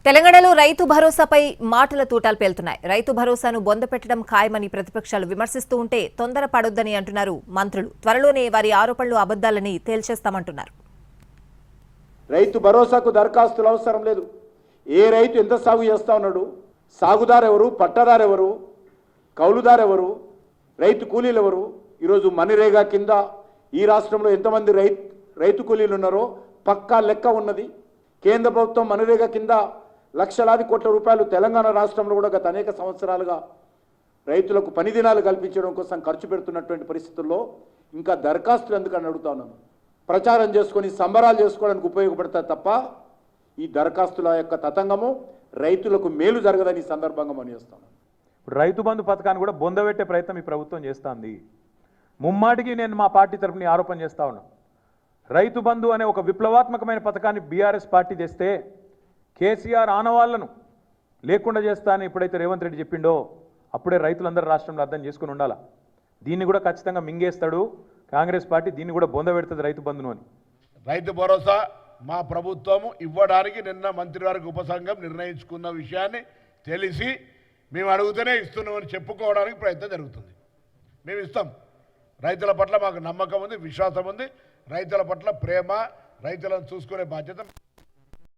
తెలంగాణలో రైతు భరోసాపై మాటల తూటాలు పేలుతున్నాయి. రైతు భరోసాను బొందపెట్టడం ఖాయమని ప్రతిపక్షాలు విమర్శిస్తూ ఉంటే తొందరపడొద్దని అంటున్నారు మంత్రులు. త్వరలోనే వారి ఆరోపణలు అబద్దాలని తేల్చేస్తామంటున్నారు. రైతు భరోసాకు దరఖాస్తులు అవసరం లేదు. ఏ రైతు ఎంత సాగు చేస్తా ఉన్నాడు, సాగుదారు ఎవరు, పట్టదారు ఎవరు, కౌలుదారు ఎవరు, రైతు కూలీలు ఎవరు, ఈరోజు మనిరేగా కింద ఈ రాష్ట్రంలో ఎంతమంది రైతు కూలీలు ఉన్నారో పక్కా లెక్క ఉన్నది. కేంద్ర ప్రభుత్వం మనిరేగా కింద లక్షలాది కోట్ల రూపాయలు తెలంగాణ రాష్ట్రంలో కూడా గత అనేక సంవత్సరాలుగా రైతులకు పని దినాలు కల్పించడం కోసం ఖర్చు పెడుతున్నటువంటి పరిస్థితుల్లో ఇంకా దరఖాస్తులు ఎందుకని అడుగుతా ఉన్నాను. ప్రచారం చేసుకొని సంబరాలు చేసుకోవడానికి ఉపయోగపడతాయి తప్ప ఈ దరఖాస్తుల యొక్క తతంగము రైతులకు మేలు జరగదని సందర్భంగా మనిస్తాను. రైతు బంధు పథకాన్ని కూడా బొందబెట్టే ప్రయత్నం ఈ ప్రభుత్వం చేస్తుంది. ముమ్మాటికి నేను మా పార్టీ తరఫున ఆరోపణ చేస్తా ఉన్నాను. రైతు బంధు అనే ఒక విప్లవాత్మకమైన పథకాన్ని బీఆర్ఎస్ పార్టీ చేస్తే కేసీఆర్ ఆనవాళ్లను లేకుండా చేస్తా అని ఎప్పుడైతే రేవంత్ రెడ్డి చెప్పిండో అప్పుడే రైతులందరూ రాష్ట్రంలో అర్థం చేసుకుని ఉండాలా. దీన్ని కూడా ఖచ్చితంగా మింగేస్తాడు కాంగ్రెస్ పార్టీ, దీన్ని కూడా బొందబెడుతుంది రైతు బంధును అని. రైతు భరోసా మా ప్రభుత్వము ఇవ్వడానికి నిన్న మంత్రివర్గ ఉపసంఘం నిర్ణయించుకున్న విషయాన్ని తెలిసి మేము అడుగుతూనే ఇస్తున్నామని చెప్పుకోవడానికి ప్రయత్నం జరుగుతుంది. మేము ఇస్తాం. రైతుల పట్ల మాకు నమ్మకం ఉంది, విశ్వాసం ఉంది. రైతుల పట్ల ప్రేమ, రైతులను చూసుకునే బాధ్యత